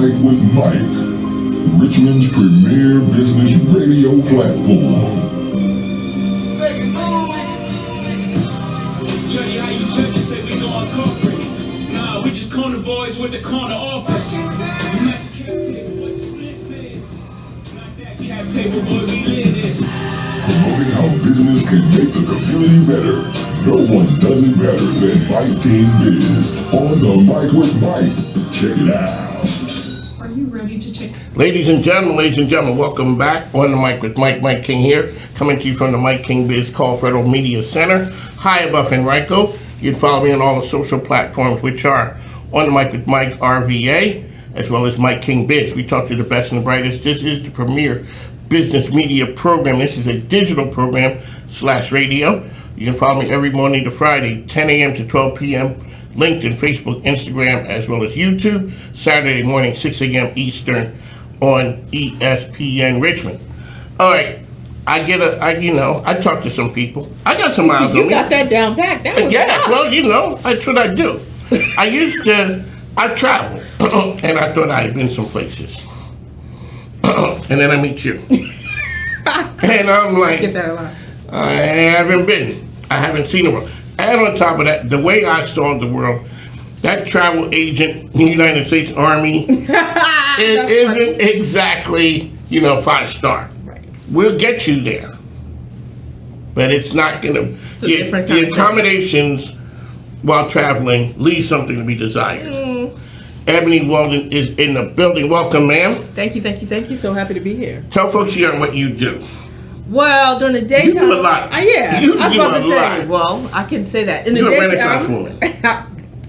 Mike with Mike, Richmond's premier business radio platform. Judge, how you judge say we going corporate? Nah, we just corner boys with the corner office. We not the cap table, what the split says. Not that cap table, boy, we live this. Promoting how business can make the community better. No one does it better than Mike King Biz on the Mike with Mike. Check it out. Are you ready to check? Ladies and gentlemen, welcome back on the Mike with Mike. Mike King here, coming to you from the Mike King Biz Call Federal Media Center, high above Henrico. You can follow me on all the social platforms, which are on the Mike with Mike RVA, as well as Mike King Biz. We talk to the best and the brightest. This is the premier business media program. This is a digital program / radio. You can follow me every Monday to Friday, 10 a.m. to 12 p.m. LinkedIn, Facebook, Instagram, as well as YouTube. Saturday morning, 6 a.m. Eastern on ESPN Richmond. All right, I talk to some people. I got some miles on me. You got that down pat. That was yes, well, that's what I do. I travel, and I thought I had been some places. And then I meet you. And I'm like, I get that a lot. I haven't been. I haven't seen the world. And on top of that, the way I saw the world, that travel agent in the United States Army, it isn't exactly, 5-star. Right. We'll get you there. But it's not going to, the accommodations while traveling leave something to be desired. Ebony Walden is in the building. Welcome, ma'am. Thank you. So happy to be here. Tell folks here what you do. Well, during the daytime, you do a lot. Yeah, you I was do about to say. lot. Well, I can say that in the You're daytime. a Renaissance woman.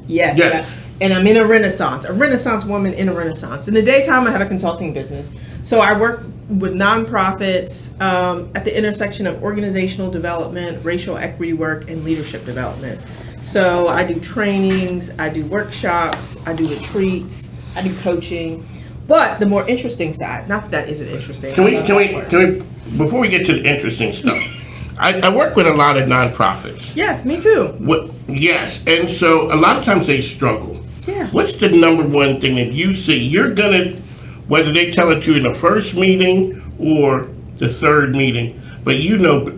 Yes. And I'm in a Renaissance woman in a Renaissance. In the daytime, I have a consulting business. So I work with nonprofits at the intersection of organizational development, racial equity work, and leadership development. So I do trainings, I do workshops, I do retreats, I do coaching. But the more interesting side, not that isn't interesting. Can we, before we get to the interesting stuff, I work with a lot of nonprofits. Yes, me too. Yes, and so a lot of times they struggle. Yeah. What's the number one thing that you see? You're gonna, whether they tell it to you in the first meeting or the third meeting, but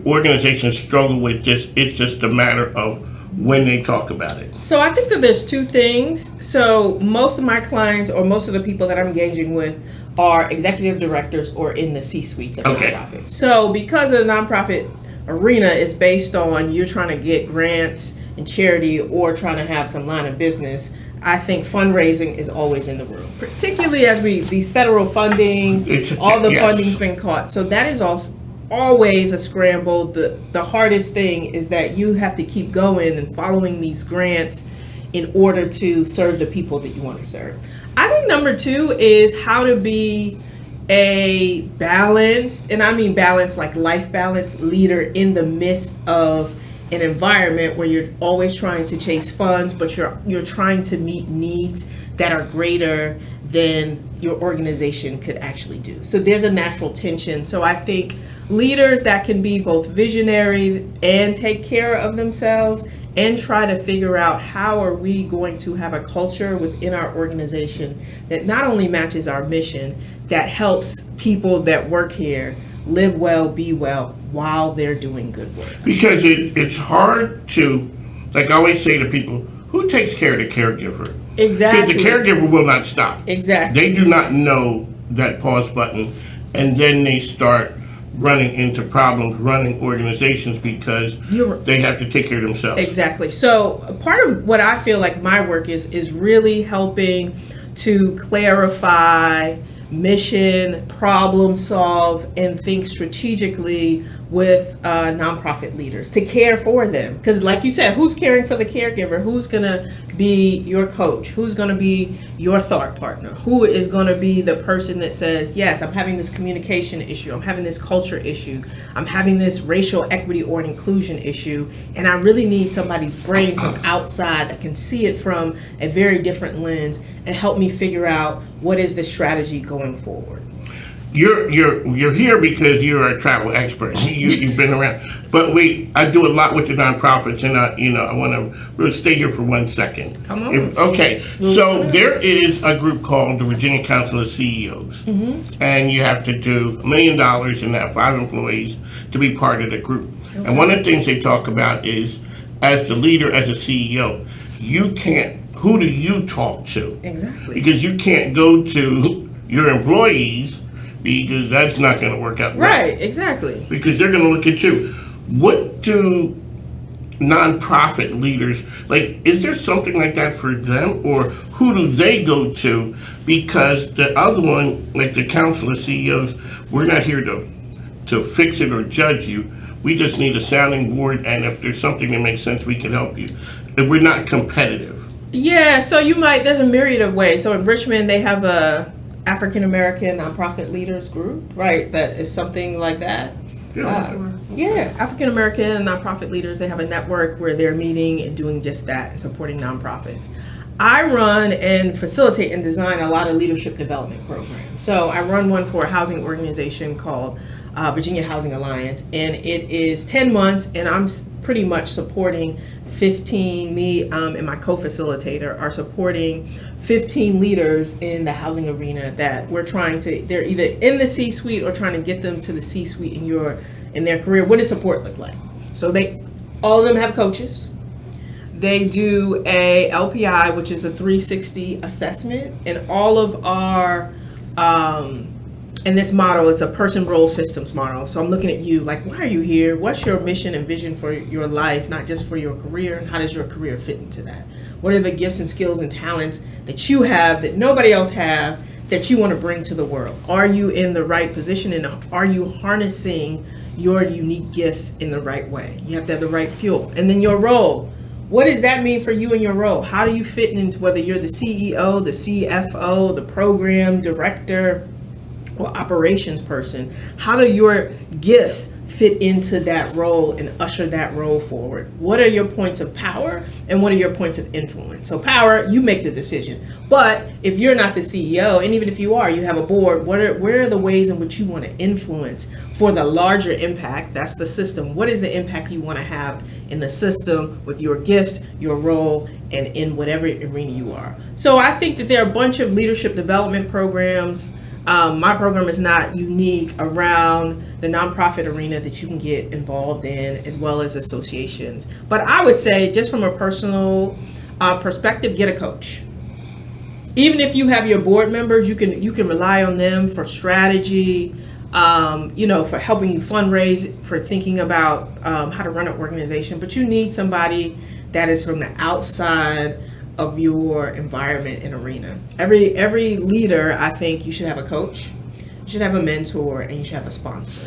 organizations struggle with this. It's just a matter of when they talk about it. So I think that there's two things. So most of my clients or most of the people that I'm engaging with are executive directors or in the C-suites of nonprofits. So because the nonprofit arena is based on you're trying to get grants and charity or trying to have some line of business, I think fundraising is always in the room, particularly as these federal funding, funding's been caught. So that is also always a scramble. The hardest thing is that you have to keep going and following these grants in order to serve the people that you want to serve. I think number two is how to be a balanced, and I mean balanced like life balance leader in the midst of an environment where you're always trying to chase funds, but you're trying to meet needs that are greater than your organization could actually do. So there's a natural tension. So I think leaders that can be both visionary and take care of themselves and try to figure out how are we going to have a culture within our organization that not only matches our mission, that helps people that work here live well, be well, while they're doing good work. Because it's hard to, like I always say to people, who takes care of the caregiver? Exactly. Because the caregiver will not stop. Exactly. They do not know that pause button, and then they start running into problems running organizations because they have to take care of themselves. Exactly. So part of what I feel like my work is really helping to clarify mission, problem solve, and think strategically with nonprofit leaders to care for them. Because like you said, who's caring for the caregiver? Who's going to be your coach? Who's going to be your thought partner? Who is going to be the person that says, yes, I'm having this communication issue. I'm having this culture issue. I'm having this racial equity or an inclusion issue. And I really need somebody's brain from outside that can see it from a very different lens and help me figure out what is the strategy going forward. you're here because you're a travel expert. You've been around. But I do a lot with the nonprofits, and I want to really stay here for 1 second. Come on. Okay, so there is a group called the Virginia Council of CEOs, and you have to do $1 million and have 5 employees to be part of the group. Okay. And one of the things they talk about is, as the leader, as a CEO, who do you talk to? Exactly. Because you can't go to your employees, because that's not going to work out right. Exactly. Because they're going to look at you. What do nonprofit leaders, is there something like that for them, or who do they go to? Because the other one, like the Council of CEOs, we're not here to fix it or judge you. We just need a sounding board, and if there's something that makes sense, we can help you. If we're not competitive. Yeah, so there's a myriad of ways. So in Richmond, they have a African American nonprofit leaders group, right? That is something like that. Yeah, African American nonprofit leaders, they have a network where they're meeting and doing just that and supporting nonprofits. I run and facilitate and design a lot of leadership development programs. So I run one for a housing organization called Virginia Housing Alliance, and it is 10 months, and I'm pretty much supporting 15, and my co-facilitator are supporting 15 leaders in the housing arena that they're either in the C-suite or trying to get them to the C-suite in their career. What does support look like? So all of them have coaches. They do a LPI, which is a 360 assessment, and all of our, and this model is a person role systems model. So I'm looking at you like, why are you here? What's your mission and vision for your life, not just for your career? And how does your career fit into that? What are the gifts and skills and talents that you have that nobody else have that you want to bring to the world? Are you in the right position, and are you harnessing your unique gifts in the right way? You have to have the right fuel. And then your role. What does that mean for you and your role? How do you fit into, whether you're the CEO, the CFO, the program director, or operations person? How do your gifts fit into that role and usher that role forward? What are your points of power and what are your points of influence? So power, you make the decision. But if you're not the CEO, and even if you are, you have a board, where are the ways in which you want to influence for the larger impact? That's the system. What is the impact you want to have in the system with your gifts, your role, and in whatever arena you are? So I think that there are a bunch of leadership development programs. My program is not unique around the nonprofit arena that you can get involved in, as well as associations. But I would say, just from a personal perspective, get a coach. Even if you have your board members, you can rely on them for strategy, for helping you fundraise, for thinking about how to run an organization. But you need somebody that is from the outside of your environment and arena. Every leader, I think you should have a coach, you should have a mentor, and you should have a sponsor,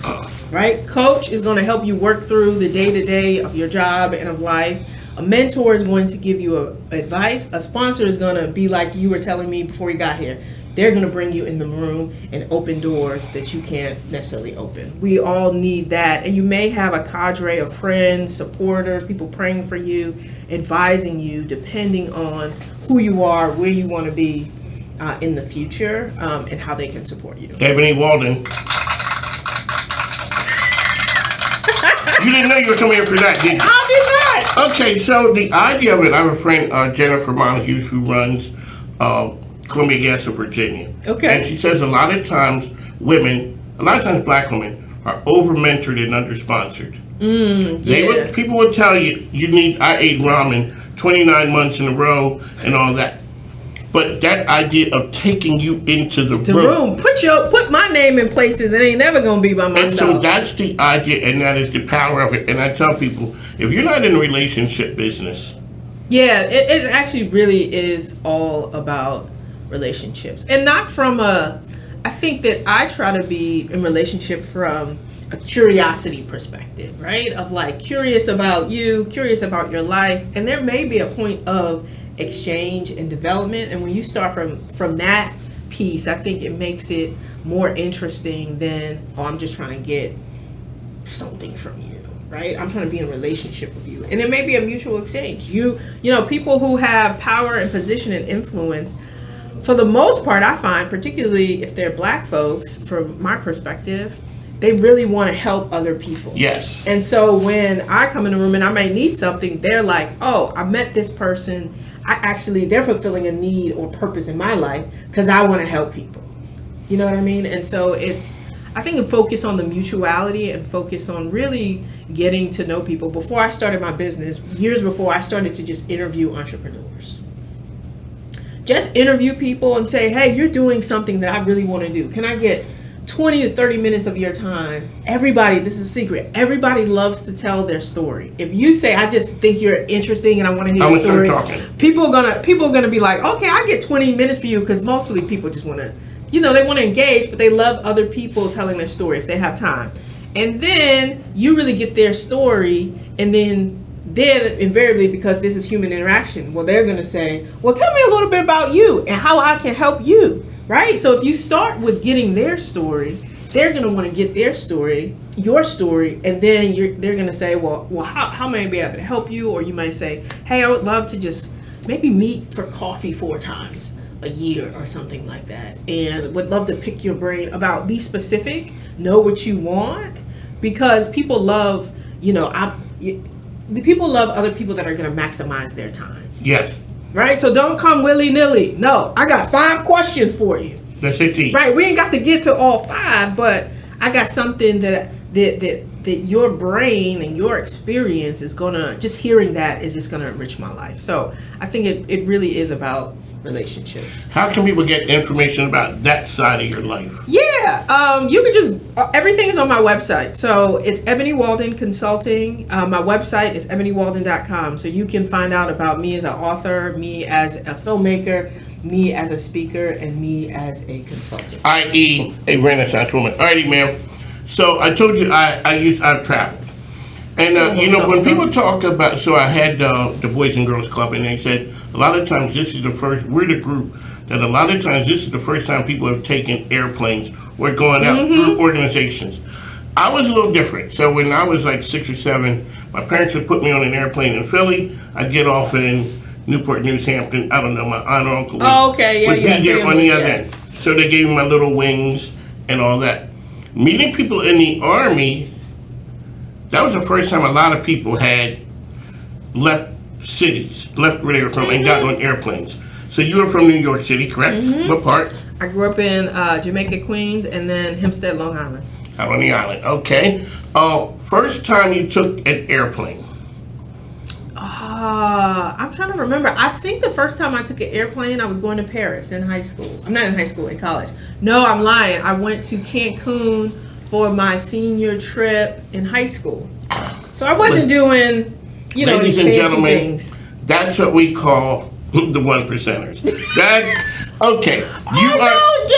right? Coach is going to help you work through the day-to-day of your job and of life. A mentor is going to give you advice. A sponsor is going to be like you were telling me before we got here. They're going to bring you in the room and open doors that you can't necessarily open. We all need that. And you may have a cadre of friends, supporters, people praying for you, advising you, depending on who you are, where you want to be in the future, and how they can support you. Ebony Walden. You didn't know you were coming here for that, did you? I did not. Okay, so the idea of it, I have a friend, Jennifer Montague, who runs Columbia Gas of Virginia. Okay. And she says a lot of times black women are over-mentored and under-sponsored. People would tell you, I ate ramen 29 months in a row and all that. But that idea of taking you into the room. Put my name in places, it ain't never gonna be by myself. And so that's the idea, and that is the power of it. And I tell people, if you're not in the relationship business. Yeah, it actually really is all about relationships. And not from I think that I try to be in relationship from a curiosity perspective, right? Of like curious about you, curious about your life. And there may be a point of exchange and development, and when you start from that piece, I think it makes it more interesting than, I'm just trying to get something from you, right? I'm trying to be in a relationship with you, and it may be a mutual exchange. You know, people who have power and position and influence for the most part, I find, particularly if they're black folks, from my perspective, they really want to help other people. Yes. And so when I come in a room and I may need something, they're like, oh, I met this person. They're fulfilling a need or purpose in my life because I want to help people. You know what I mean? And so I think it focus on the mutuality and focus on really getting to know people. Before I started my business, years before, I started to just interview entrepreneurs. Just interview people and say, hey, you're doing something that I really want to do. Can I get 20 to 30 minutes of your time? Everybody, this is a secret. Everybody loves to tell their story. If you say, I just think you're interesting and I want to hear your story, people are gonna be like, okay, I get 20 minutes for you, because mostly people just want to, they want to engage, but they love other people telling their story if they have time. And then you really get their story, and then invariably, because this is human interaction, well, they're going to say, well, tell me a little bit about you and how I can help you, right? So if you start with getting their story, they're going to want to get their story, your story, and then they're going to say, well, how may I be able to help you? Or you might say, hey, I would love to just maybe meet for coffee 4 times a year or something like that, and would love to pick your brain about, be specific, know what you want, because people love, people love other people that are going to maximize their time. Yes. Right? So don't come willy-nilly. No, I got 5 questions for you. That's it. Right? We ain't got to get to all 5, but I got something that your brain and your experience is gonna, just hearing that is just gonna enrich my life. So I think it really is about relationships. How can people get information about that side of your life? Yeah, you can just, everything is on my website. So it's Ebony Walden Consulting. My website is ebonywalden.com. So you can find out about me as an author, me as a filmmaker, me as a speaker, and me as a consultant. I.e. a Renaissance woman. Alrighty, ma'am. So I told you I've traveled. And, when people talk about, so I had the Boys and Girls Club, and they said a lot of times we're the group that a lot of times this is the first time people have taken airplanes or going out through organizations. I was a little different. So when I was like 6 or 7, my parents would put me on an airplane in Philly. I'd get off in Newport News, Hampton. I don't know, my aunt or uncle would be there on the other end. So they gave me my little wings and all that. Meeting people in the Army, that was the first time a lot of people had left cities, left where they were from, and got on airplanes. So you were from New York City, correct? What part? I grew up in Jamaica, Queens, and then Hempstead, Long Island. Out on the island, okay. First time you took an airplane? I'm trying to remember. I think the first time I took an airplane, I was going to Paris in high school. I'm not in high school, in college. No, I'm lying. I went to Cancun for my senior trip in high school. So I wasn't doing, ladies and fancy gentlemen, things. That's what we call the 1%ers. That's okay.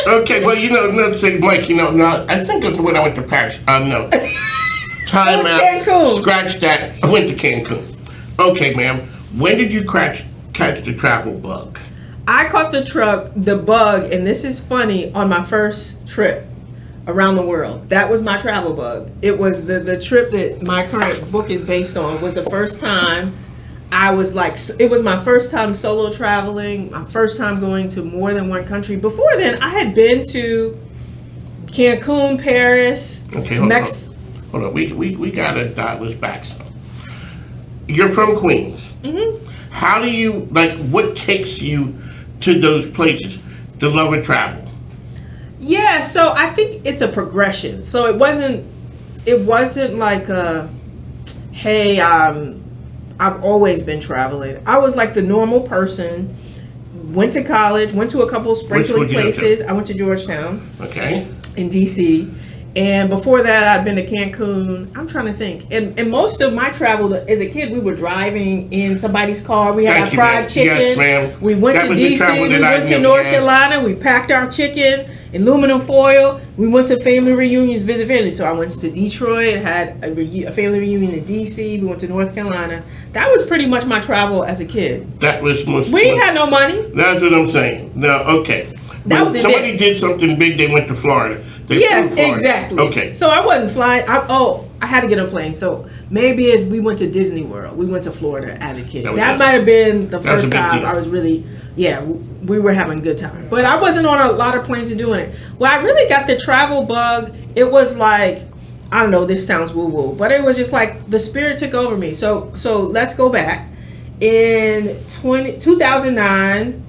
Okay. Well, no, say, Mike. No, I think of when I went to Paris. No. Time out. Cancun. Scratch that. I went to Cancun. Okay, ma'am. When did you catch the travel bug? I caught the bug, and this is funny, on my first trip around the world. That was my travel bug. It was the trip that my current book is based on. Was the first time I was like, it was my first time solo traveling, my first time going to more than one country. Before then, I had been to Cancun, Paris, okay, hold on. We gotta dial this back some. You're from Queens. How do you, what takes you to those places? The love of travel. Yeah, so I think it's a progression. So it wasn't like hey, I've always been traveling. I was like the normal person. Went to college, went to a couple sprinkling places. I went to Georgetown. Okay. In DC. And before that, I'd been to Cancun. I'm trying to think. And most of my travel as a kid, we were driving in somebody's car. We had our fried chicken. Yes, ma'am. We went to DC. We went to North Carolina. We packed our chicken in aluminum foil. We went to family reunions, visit family. So I went to Detroit, had a family reunion in DC. We went to North Carolina. That was pretty much my travel as a kid. That was most. We ain't had no money. That's what I'm saying. No, okay. When somebody did something big, they went to Florida. Yes, exactly. Okay. So I wasn't flying. I had to get on a plane. So maybe as we went to Disney World, we went to Florida as a kid. That might have been the first time I was really, we were having a good time. But I wasn't on a lot of planes and doing it. When I really got the travel bug, it was like, I don't know, this sounds woo-woo, but it was just like the spirit took over me. So let's go back. In 2009,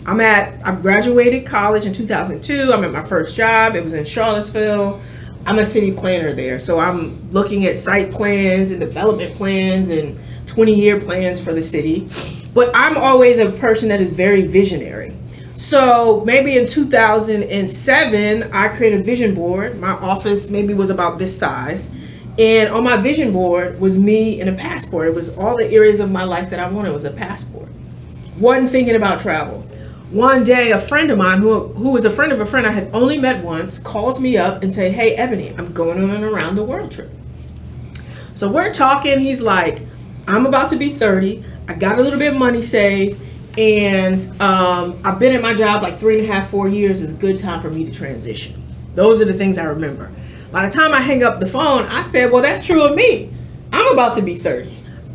I graduated college in 2002. I'm at my first job. It was in Charlottesville. I'm a city planner there. So I'm looking at site plans and development plans and 20-year plans for the city. But I'm always a person that is very visionary. So maybe in 2007, I created a vision board. My office maybe was about this size. And on my vision board was me and a passport. It was all the areas of my life that I wanted was a passport. Wasn't thinking about travel. One day, a friend of mine, who was a friend of a friend I had only met once, calls me up and say, "Hey, Ebony, I'm going on an around the world trip." So we're talking. He's like, "I'm about to be 30. I got a little bit of money saved. And I've been at my job like 3.5, 4 years. It's a good time for me to transition." Those are the things I remember. By the time I hang up the phone, I said, "Well, that's true of me. I'm about to be 30.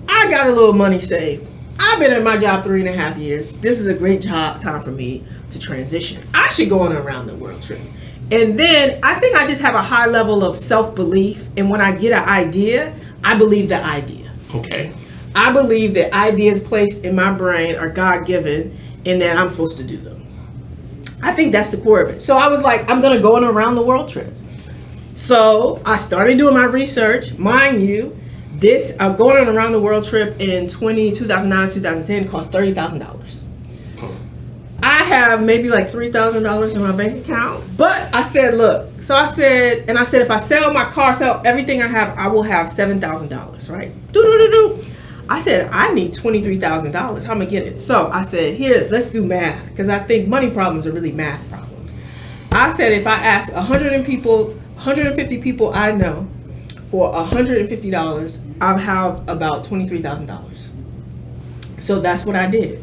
I got a little money saved. I've been at my job 3.5 years. This is a great time for me to transition. I should go on an around the world trip." And then I think I just have a high level of self-belief. And when I get an idea, I believe the idea. Okay. I believe that ideas placed in my brain are God-given and that I'm supposed to do them. I think that's the core of it. So I was like, I'm going to go on an around the world trip. So I started doing my research. Mind you, this going on an around the world trip in 2009, 2010 cost $30,000. I have maybe like $3,000 in my bank account. But I said, look, I said, if I sell my car, sell everything I have, I will have $7,000, right? I said, I need $23,000. How am I going to get it? So I said, let's do math. Because I think money problems are really math problems. I said, if I ask 150 people I know for $150, I'll have about $23,000. So that's what I did.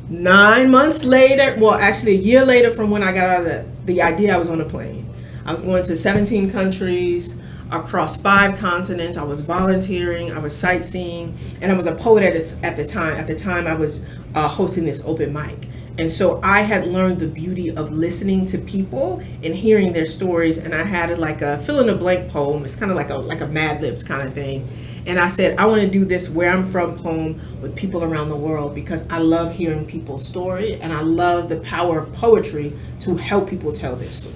9 months later, well, actually a year later from when I got out of the idea, I was on a plane. I was going to 17 countries across 5 continents. I was volunteering, I was sightseeing, and I was a poet at the time. At the time, I was hosting this open mic. And so I had learned the beauty of listening to people and hearing their stories. And I had like a fill-in-the-blank poem. It's kind of like a Mad Libs kind of thing. And I said, I want to do this where I'm from poem with people around the world because I love hearing people's story and I love the power of poetry to help people tell their story.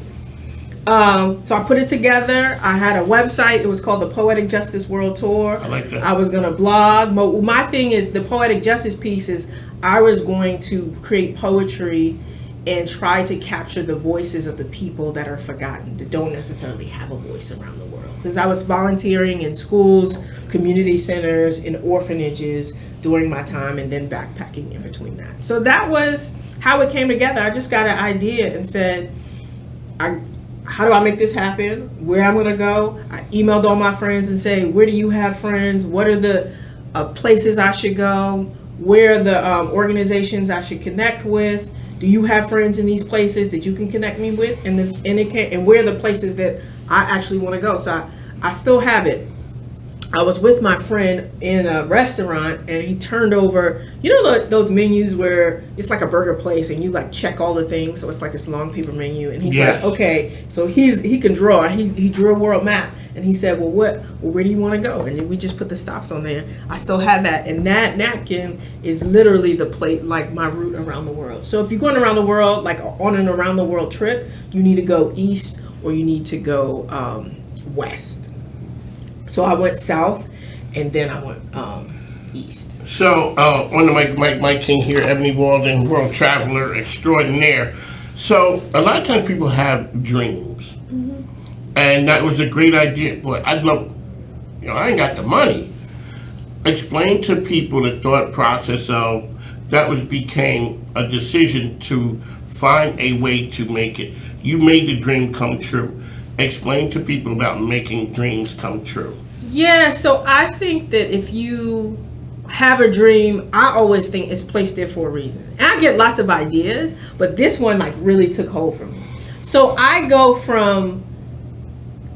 So I put it together. I had a website. It was called the Poetic Justice World Tour. I like that. I was going to blog. My thing is the poetic justice piece is I was going to create poetry and try to capture the voices of the people that are forgotten, that don't necessarily have a voice around the world. Because I was volunteering in schools, community centers, in orphanages during my time and then backpacking in between that. So that was how it came together. I just got an idea and said, how do I make this happen? Where I'm going to go? I emailed all my friends and say, where do you have friends? What are the places I should go? Where are the organizations I should connect with? Do you have friends in these places that you can connect me with? And where are the places that I actually want to go? So I still have it. I was with my friend in a restaurant and he turned over, those menus where it's like a burger place and you like check all the things. So it's like this long paper menu. And he's like, okay, so he can draw. He drew a world map and he said, where do you want to go? And we just put the stops on there. I still have that. And that napkin is literally the plate, like my route around the world. So if you're going around the world, like on an around the world trip, you need to go east or you need to go west. So I went south, and then I went east. So on the Mike King here, Ebony Walden, world traveler extraordinaire. So a lot of times people have dreams, and that was a great idea. But I'd love, I ain't got the money. Explain to people the thought process of that became a decision to find a way to make it. You made the dream come true. Explain to people about making dreams come true. Yeah, so I think that if you have a dream, I always think it's placed there for a reason. And I get lots of ideas, but this one like really took hold for me. So I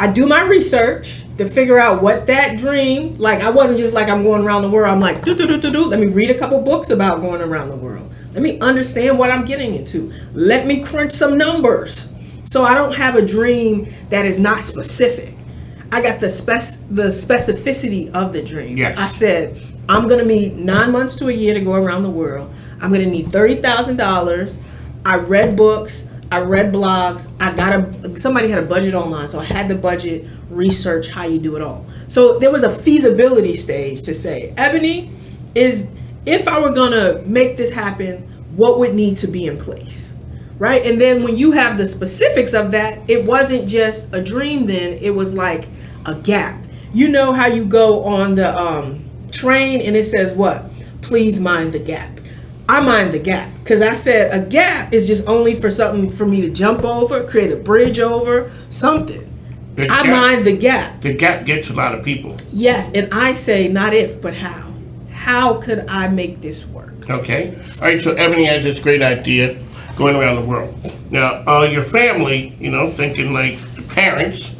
I do my research to figure out what that dream, like I wasn't just like I'm going around the world. I'm like, let me read a couple books about going around the world. Let me understand what I'm getting into. Let me crunch some numbers. So I don't have a dream that is not specific. I got the specificity of the dream. Yes. I said, I'm going to need 9 months to a year to go around the world. I'm going to need $30,000. I read books. I read blogs. Somebody had a budget online, so I had the budget, research how you do it all. So there was a feasibility stage to say, Ebony, if I were gonna make this happen, what would need to be in place, right? And then when you have the specifics of that, it wasn't just a dream then, it was like a gap. You know how you go on the train and it says what? Please mind the gap. I mind the gap because I said a gap is just only for something for me to jump over, create a bridge over, something. I mind the gap. The gap gets a lot of people. Yes, and I say not if, but how. How could I make this work? Okay. All right, so Ebony has this great idea going around the world. Now, your family, thinking like the parents,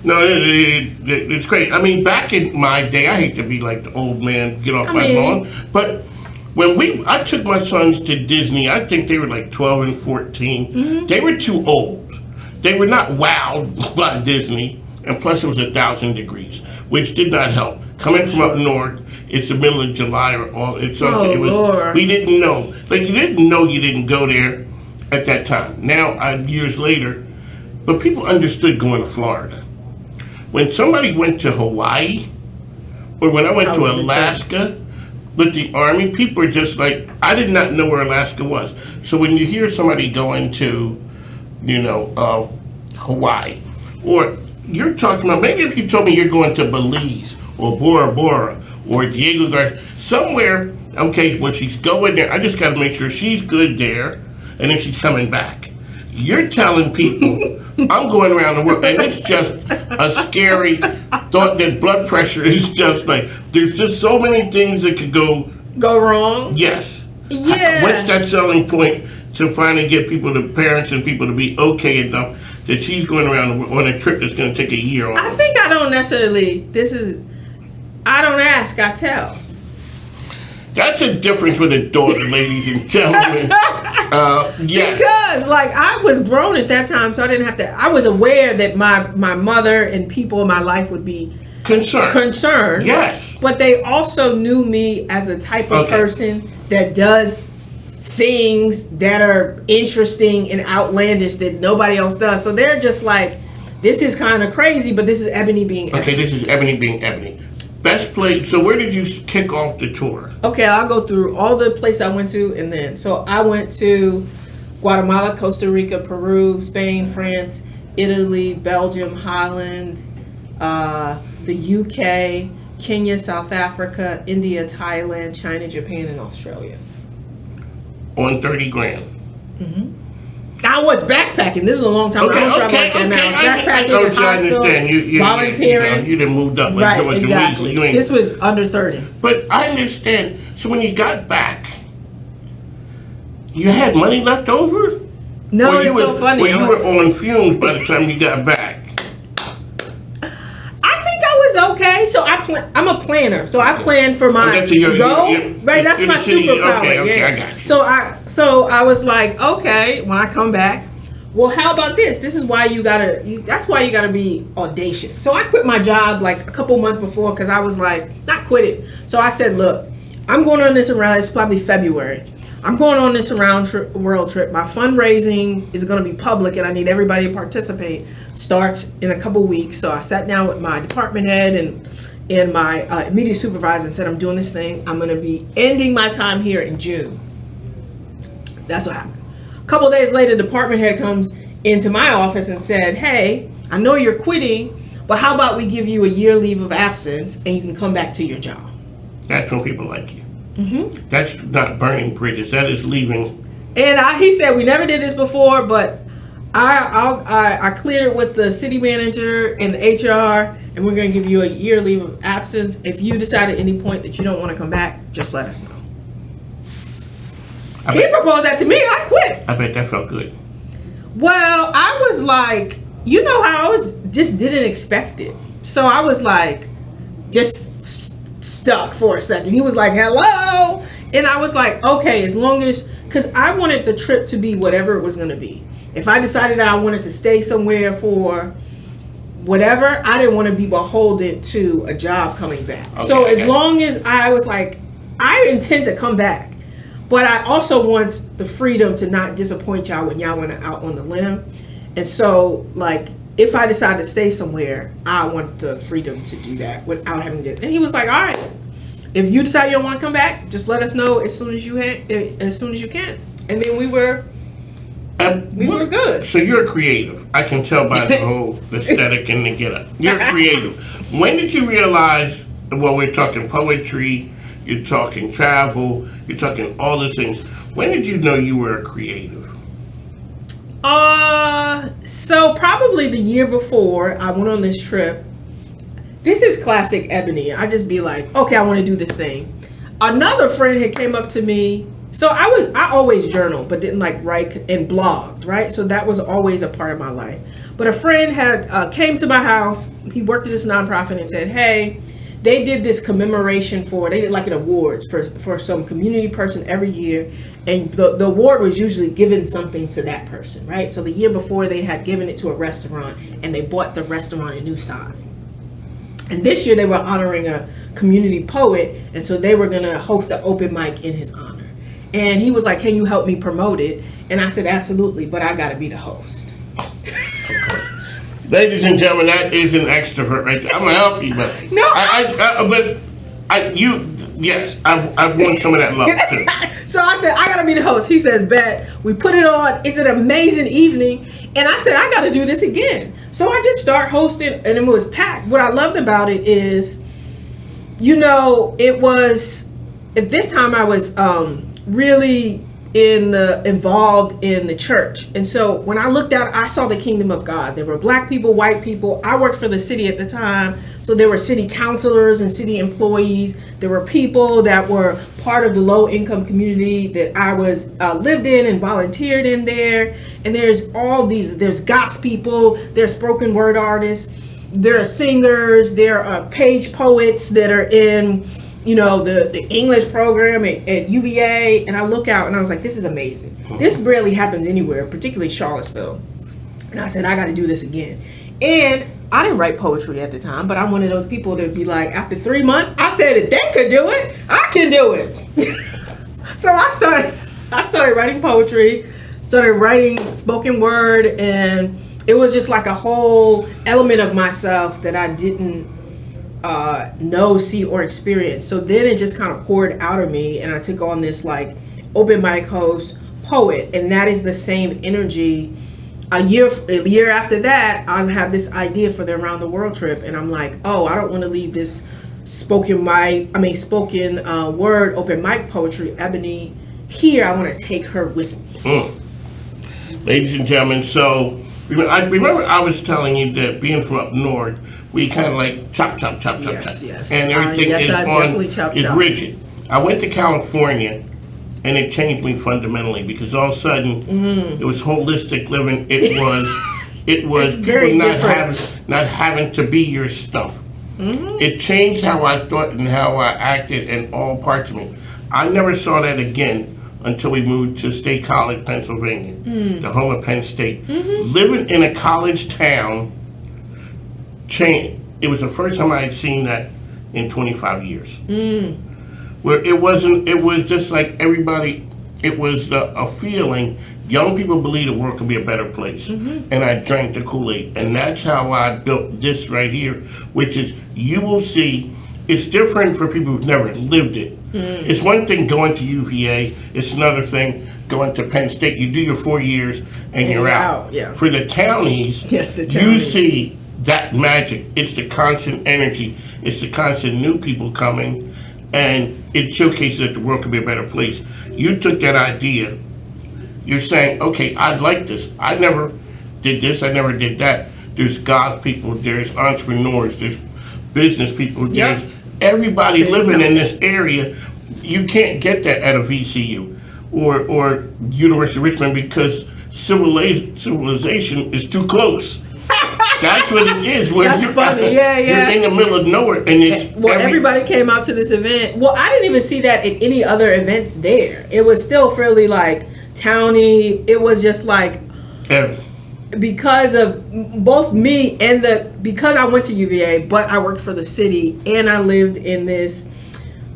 no, it's great. I mean, back in my day, I hate to be like the old man, get off my lawn, but when I took my sons to Disney, I think they were like 12 and 14. Mm-hmm. They were too old. They were not wowed by Disney, and plus it was 1,000 degrees, which did not help. Coming from up north, it's the middle of July it's something. Lord. We didn't know. Like you didn't know you didn't go there at that time. Now, years later, but people understood going to Florida. When somebody went to Hawaii, or when I went to Alaska with the Army, people are just like, I did not know where Alaska was. So when you hear somebody going to, Hawaii, or you're talking about, maybe if you told me you're going to Belize, or Bora Bora, or Diego Garcia, somewhere, okay, when she's going there, I just got to make sure she's good there, and then she's coming back. You're telling people, I'm going around the world, and it's just a scary thought that blood pressure is just like, there's just so many things that could go wrong. Yes. Yeah. What's that selling point to finally get people, the parents and people to be okay enough that she's going around on a trip that's going to take a year? I think I don't necessarily, I don't ask, I tell. That's a difference with a daughter, ladies and gentlemen. Yes. Because, I was grown at that time, so I didn't have to, I was aware that my mother and people in my life would be concerned. Yes. But they also knew me as a type of person that does things that are interesting and outlandish that nobody else does. So they're just like, this is kind of crazy, but this is Ebony being Ebony. Okay, this is Ebony being Ebony. Best place. So where did you kick off the tour? Okay, I'll go through all the places I went to, and then so I went to Guatemala, Costa Rica, Peru, Spain, France, Italy, Belgium, Holland, the UK, Kenya, South Africa, India, Thailand, China, Japan, and Australia. On 30 grand. Mm-hmm. I was backpacking. This is a long time. I don't travel like that now. I was backpacking in hostels, volunteering. You didn't move up. Right, exactly. This was under 30. But I understand. So when you got back, you had money left over? No, it's so funny. Well, you were on fumes by the time you got back. I think I was okay. So I'm a planner. So I plan for my right. That's my superpower. Okay, I got you. So I was like, okay, when I come back, well, how about this? This is why that's why you gotta be audacious. So I quit my job like a couple months before because I was like, not quit it. So I said, look, I'm going on this around. It's probably February. I'm going on this world trip. My fundraising is going to be public and I need everybody to participate. Starts in a couple weeks. So I sat down with my department head and my immediate supervisor and said, I'm doing this thing. I'm going to be ending my time here in June. That's what happened. A couple days later, the department head comes into my office and said, hey, I know you're quitting, but how about we give you a year leave of absence and you can come back to your job. That's when people like you. Mm-hmm. That's not burning bridges. That is leaving. And he said, we never did this before, but I cleared it with the city manager and the HR, and we're going to give you a year leave of absence. If you decide at any point that you don't want to come back, just let us know. He proposed that to me. I quit. I bet that felt good. Well, I was like, you know how I was just didn't expect it. So I was like, just stuck for a second. He was like, hello. And I was like, okay, as long as, because I wanted the trip to be whatever it was going to be. If I decided that I wanted to stay somewhere for whatever, I didn't want to be beholden to a job coming back. Okay, so as long as I was like, I intend to come back, but I also want the freedom to not disappoint y'all when y'all went out on the limb. And so, like, if I decide to stay somewhere, I want the freedom to do that without having to. And he was like, all right, if you decide you don't want to come back, just let us know as soon as you can. And then we were good. So you're creative. I can tell by the whole aesthetic and the get up. You're creative. When did you realize, well, we're talking poetry, you're talking travel, you're talking all these things. When did you know you were a creative? So probably the year before I went on this trip. This is classic Ebony. I just be like, okay, I want to do this thing. Another friend had came up to me. So I always journal, but didn't like write and blogged, right? So that was always a part of my life. But a friend had came to my house. He worked at this nonprofit and said, hey, they did this commemoration they did like an awards for some community person every year. And the award was usually given something to that person, right? So the year before they had given it to a restaurant and they bought the restaurant a new sign. And this year they were honoring a community poet. And so they were going to host an open mic in his honor. And he was like, can you help me promote it? And I said, absolutely, but I got to be the host. Ladies and gentlemen, that is an extrovert right there. I'm going to help you, but no, yes, I want some of that love too. So I said, I got to be the host. He says, bet. We put it on. It's an amazing evening. And I said, I got to do this again. So I just start hosting and it was packed. What I loved about it is, it was, at this time I was really involved in the church. And so when I looked out, I saw the kingdom of God. There were black people, white people. I worked for the city at the time. So there were city councilors and city employees. There were people that were part of the low income community that I was lived in and volunteered in there. And there's there's goth people, there's spoken word artists, there are singers, there are page poets that are in the English program at UVA. And I look out and I was like, this is amazing. This barely happens anywhere, particularly Charlottesville. And I said, I got to do this again. And I didn't write poetry at the time, but I'm one of those people that be like, after 3 months, I said, if they could do it, I can do it. So I started writing poetry, started writing spoken word, and it was just like a whole element of myself that I didn't know, see, or experience. So then it just kind of poured out of me, and I took on this like open mic host poet, and that is the same energy. A year after that, I have this idea for the Around the World trip, and I'm like, oh, I don't want to leave this spoken word open mic poetry Ebony here. I want to take her with me. Ladies and gentlemen, so I remember I was telling you that being from up north, we kind of like chop, chop, chop, chop, chop. Yes. And everything is rigid. I went to California, and it changed me fundamentally because all of a sudden it was holistic living. It was people not having to be your stuff. It changed how I thought and how I acted in all parts of me. I never saw that again until we moved to State College, Pennsylvania, the home of Penn State. Living in a college town changed. It was the first time I had seen that in 25 years. Where it was just like everybody, it was a feeling. Young people believe the world could be a better place. And I drank the Kool-Aid. And that's how I built this right here, which is, you will see, it's different for people who've never lived it. It's one thing going to UVA, it's another thing going to Penn State. You do your 4 years and you're out. Yeah. For the townies, you see that magic. It's the constant energy. It's the constant new people coming. And it showcases that the world could be a better place. You took that idea. You're saying, okay, I'd like this. I never did this. I never did that. There's goth people. There's entrepreneurs. There's business people. There's everybody living in this area. You can't get that at a VCU or University of Richmond because civilization is too close. That's what it is. That's funny. Yeah. You're in the middle of nowhere, and it's everybody came out to this event. Well, I didn't even see that at any other events there. It was still fairly like towny. It was just like because of both me and because I went to UVA, but I worked for the city and I lived in this,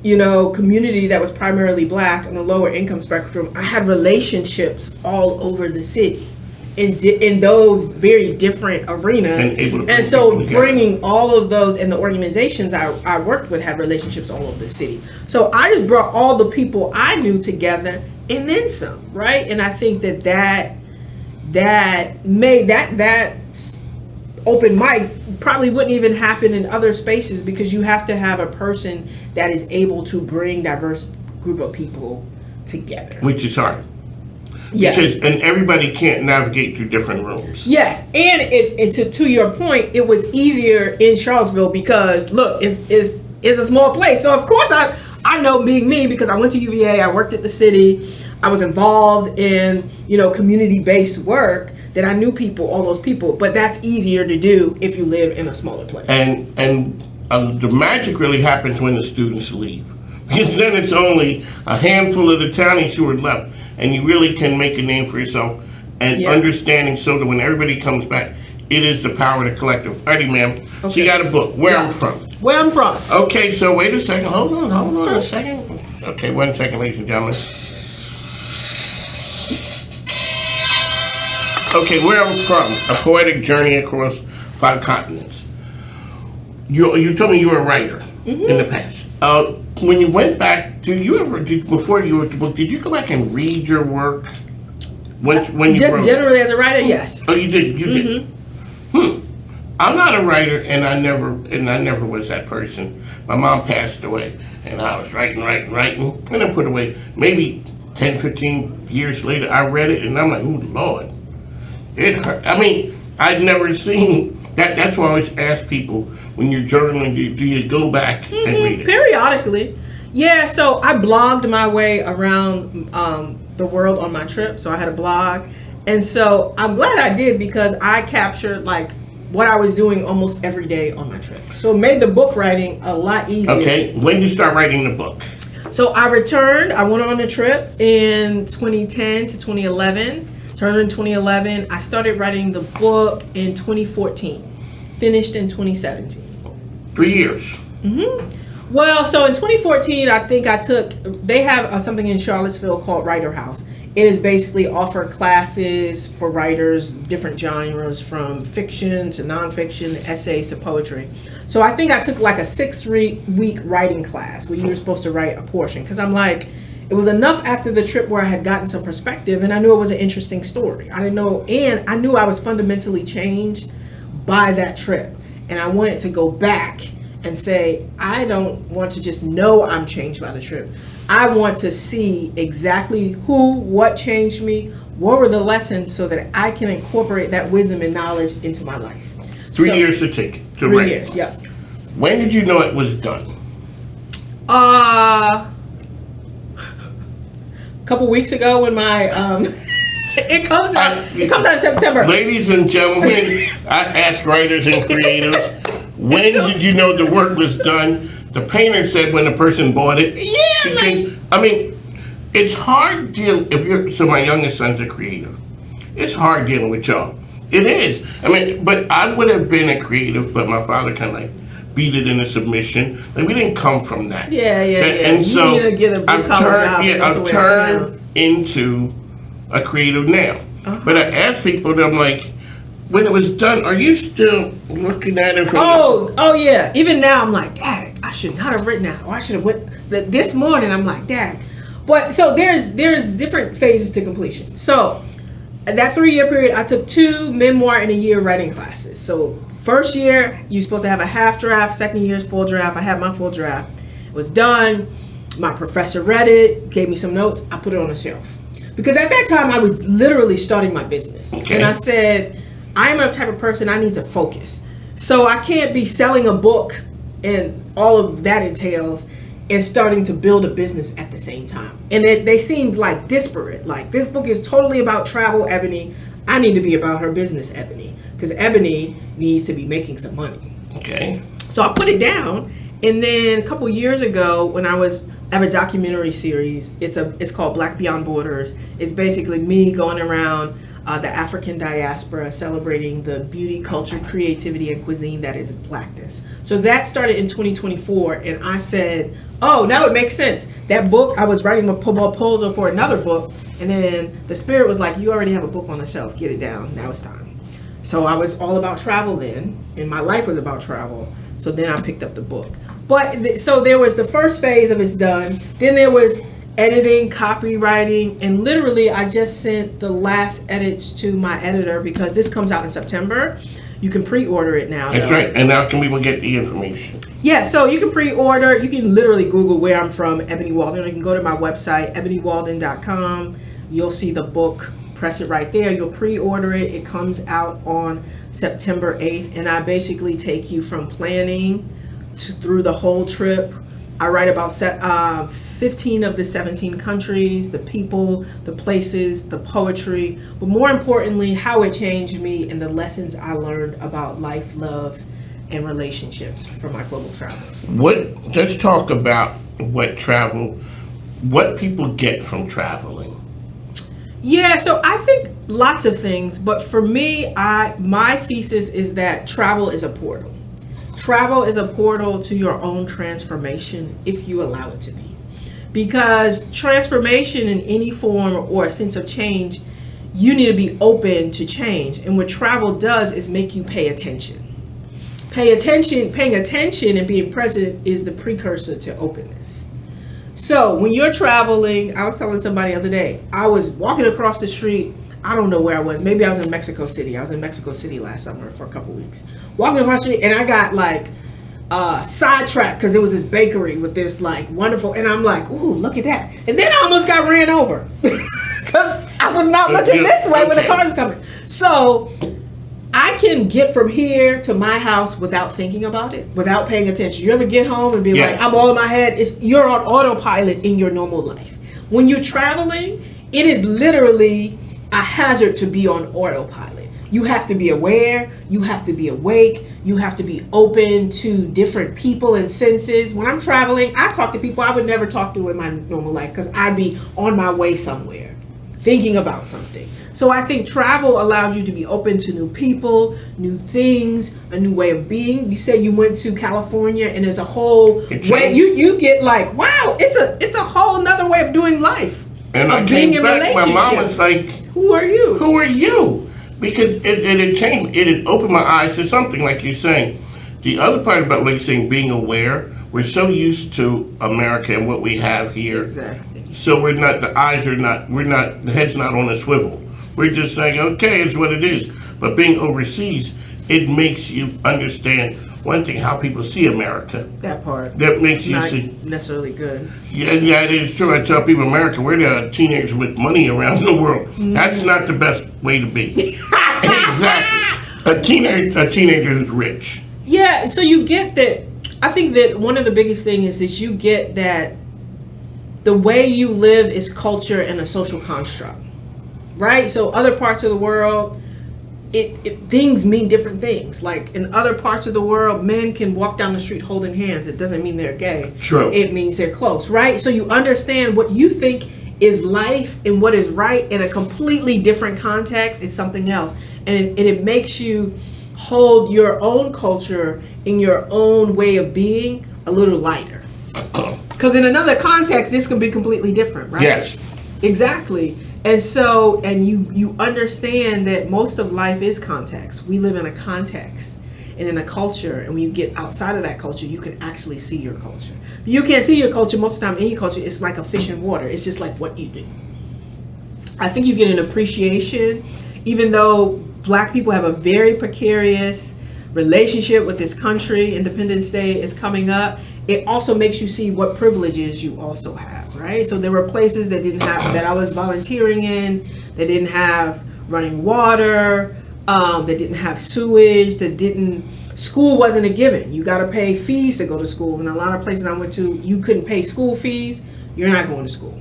community that was primarily black on the lower income spectrum. I had relationships all over the city in those very different arenas. And so bringing all of those, and the organizations I worked with had relationships all over the city. So I just brought all the people I knew together and then some, right? And I think that made that open mic probably wouldn't even happen in other spaces, because you have to have a person that is able to bring diverse group of people together, which is hard. Yes. And everybody can't navigate through different rooms. Yes, and to your point, it was easier in Charlottesville because look, it's a small place. So of course I know, being me, because I went to UVA, I worked at the city, I was involved in community-based work, that I knew people, all those people. But that's easier to do if you live in a smaller place. And the magic really happens when the students leave, because then it's only a handful of the townies who are left, and you really can make a name for yourself. And understanding so that when everybody comes back, it is the power of the collective. Alrighty, ma'am. Okay. So you got a book. Where I'm From. Where I'm From. Okay, so wait a second. Hold on a second. Okay, 1 second, ladies and gentlemen. Okay, Where I'm From, a poetic journey across 5 continents. You told me you were a writer in the past. When you went back, did you go back and read your work? When you just generally as a writer, yes. Oh, you did. You did. I'm not a writer, and I never was that person. My mom passed away, and I was writing, and then put away. Maybe 10, 15 years later, I read it, and I'm like, oh Lord, it hurt. I mean, I'd never seen that. That's why I always ask people, when you're journaling, do you go back and read it? Periodically. Yeah, so I blogged my way around the world on my trip. So I had a blog. And so I'm glad I did, because I captured like what I was doing almost every day on my trip. So it made the book writing a lot easier. Okay, when did you start writing the book? So I went on a trip in 2010 to 2011. Turned in 2011. I started writing the book in 2014. Finished in 2017. 3 years. Well, so in 2014, I think they have something in Charlottesville called Writer House. It is basically offer classes for writers, different genres, from fiction to nonfiction, essays to poetry. So I think I took like a 6-week writing class where you were supposed to write a portion, because I'm like, it was enough after the trip where I had gotten some perspective, and I knew it was an interesting story. I didn't know, and I knew I was fundamentally changed by that trip. And I wanted to go back and say, I don't want to just know I'm changed by the trip. I want to see exactly what changed me, what were the lessons, so that I can incorporate that wisdom and knowledge into my life. 3 years to take it, to 3 write. years, yeah. When did you know it was done? A couple weeks ago when my it comes out in September. Ladies and gentlemen, I ask writers and creatives, when did you know the work was done? The painter said when the person bought it. Yeah, because, I mean, it's hard dealing, so my youngest son's a creative. It's hard dealing with y'all. It is. I mean, but I would have been a creative, but my father kind of like beat it into submission. Like, we didn't come from that. Yeah. And so you need to get a blue collar job. I've turned into a creative now. But I ask people, that I'm like, when it was done, are you still looking at it from Oh yeah. Even now I'm like, Dad, I should not have written that. Or I should have went this morning. I'm like, Dad. But so there's different phases to completion. So that 3-year period, I took 2 memoir in a year writing classes. So first year, you're supposed to have a half draft. Second year's full draft. I had my full draft. It was done. My professor read it, gave me some notes. I put it on a shelf. Because at that time, I was literally starting my business. Okay. And I said, I'm a type of person, I need to focus. So I can't be selling a book and all of that entails and starting to build a business at the same time. And they seemed like disparate. Like, this book is totally about travel, Ebony. I need to be about her business, Ebony, because Ebony needs to be making some money. Okay. So I put it down, and then a couple years ago, when I have a documentary series. It's called Black Beyond Borders. It's basically me going around the African diaspora, celebrating the beauty, culture, creativity, and cuisine that is Blackness. So that started in 2024, and I said, oh, now it makes sense. That book, I was writing a proposal for another book, and then the spirit was like, you already have a book on the shelf, get it down, now it's time. So I was all about travel then, and my life was about travel, so then I picked up the book. But, so there was the first phase of it's done, then there was editing, copywriting, and literally I just sent the last edits to my editor because this comes out in September. You can pre-order it now. That's right. And now can people get the information? Yeah, so you can pre-order. You can literally Google where I'm from, Ebony Walden. You can go to my website, ebonywalden.com. You'll see the book. Press it right there. You'll pre-order it. It comes out on September 8th. And I basically take you from planning through the whole trip. I write about 15 of the 17 countries, the people, the places, the poetry, but more importantly, how it changed me and the lessons I learned about life, love, and relationships from my global travels. Let's talk about what people get from traveling. Yeah, so I think lots of things, but for me, my thesis is that travel is a portal. Travel is a portal to your own transformation if you allow it to be. Because transformation in any form or a sense of change, you need to be open to change. And what travel does is make you pay attention. Paying attention and being present is the precursor to openness. So when you're traveling, I was telling somebody the other day, I was walking across the street. I don't know where I was. Maybe I was in Mexico City. I was in Mexico City last summer for a couple weeks. Walking across the street, and I got like sidetracked because it was this bakery with this like wonderful, and I'm like, ooh, look at that. And then I almost got ran over because I was not looking this way when the car was coming. So I can get from here to my house without thinking about it, without paying attention. You ever get home and be like, I'm all in my head? You're on autopilot in your normal life. When you're traveling, it is literally a hazard to be on autopilot. You have to be aware, you have to be awake, you have to be open to different people and senses. When I'm traveling, I talk to people I would never talk to in my normal life because I'd be on my way somewhere, thinking about something. So I think travel allows you to be open to new people, new things, a new way of being. You say you went to California and there's a whole way, you get like, wow, it's a whole nother way of doing life. And I came back, my mom was like, who are you? Who are you? Because it had changed, it had opened my eyes to something, like you're saying. The other part about, like you're saying, being aware, we're so used to America and what we have here. Exactly. So the head's not on a swivel. We're just like, okay, it's what it is. But being overseas, it makes you understand, one thing, how people see America. That part. That makes you not see. necessarily good. Yeah, it is true. I tell people, America, we're the teenagers with money around the world. That's not the best way to be. Exactly. A teenager is rich. Yeah, so you get that. I think that one of the biggest things is that you get that the way you live is culture and a social construct, right? So other parts of the world, things mean different things. Like in other parts of the world, men can walk down the street holding hands. It doesn't mean they're gay. True. It means they're close, right? So you understand what you think is life and what is right in a completely different context is something else. And it makes you hold your own culture in your own way of being a little lighter. Because in another context, this can be completely different, right? Yes. Exactly. And so, and you understand that most of life is context. We live in a context and in a culture, and when you get outside of that culture, you can actually see your culture. You can't see your culture most of the time. In your culture, it's like a fish in water. It's just like what you do. I think you get an appreciation, even though Black people have a very precarious relationship with this country. Independence Day is coming up. It also makes you see what privileges you also have, right? So there were places that didn't have, that I was volunteering in, that didn't have running water, that didn't have sewage, school wasn't a given. You got to pay fees to go to school. And a lot of places I went to, you couldn't pay school fees. You're not going to school,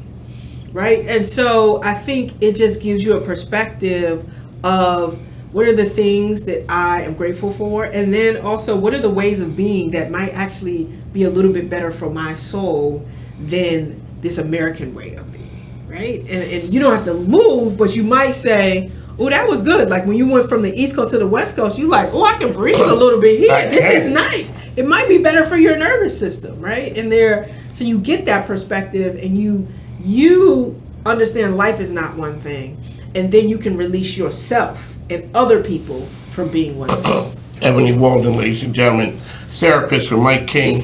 right? And so I think it just gives you a perspective of what are the things that I am grateful for, and then also what are the ways of being that might actually be a little bit better for my soul than this American way of being, right? And you don't have to move, but you might say, oh, that was good. Like when you went from the East Coast to the West Coast, you like, oh, I can breathe a little bit here. This is nice. It might be better for your nervous system, right? And so you get that perspective, and you understand life is not one thing, and then you can release yourself and other people from being one thing. Ebony Walden, ladies and gentlemen, therapist for Mike King.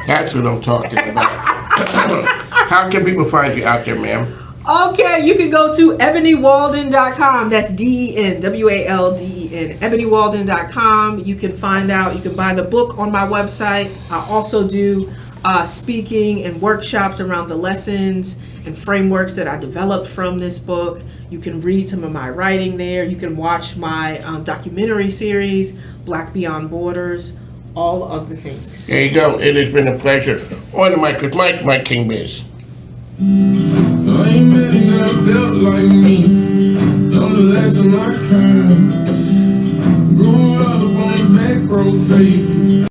That's what I'm talking about. How can people find you out there, ma'am? Okay, you can go to ebonywalden.com. That's DENWALDEN. ebonywalden.com. You can find out, you can buy the book on my website. I also do speaking and workshops around the lessons and frameworks that I developed from this book. You can read some of my writing there. You can watch my documentary series, Black Beyond Borders, all of the things. There you go. It has been a pleasure. On the mic with Mike King Biz. I ain't many that built like me. I'm the last of my kind. Grew up on the back road, baby.